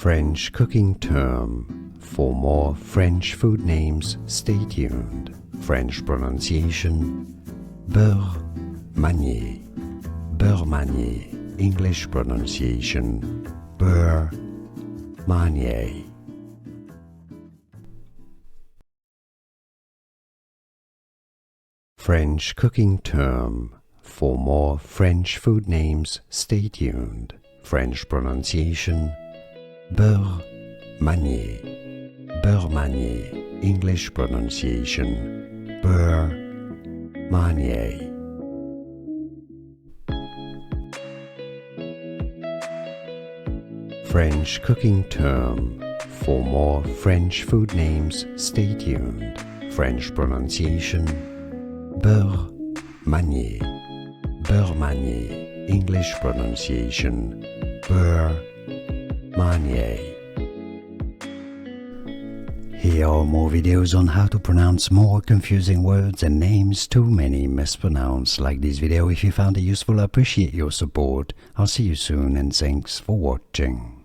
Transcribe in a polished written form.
French cooking term. For more French food names, stay tuned. French pronunciation: Beurre Manié. Beurre Manié. English pronunciation: Beurre Manié. French cooking term. For more French food names, stay tuned. French pronunciation: Beurre Manié. Beurre Manié. English pronunciation: Beurre Manié. French cooking term. For more French food names, stay tuned. French pronunciation: Beurre Manié. Beurre Manié. English pronunciation: Beurre Manié. Here are more videos on how to pronounce more confusing words and names too many mispronounced. Like this video if you found it useful. I appreciate your support. I'll see you soon and thanks for watching.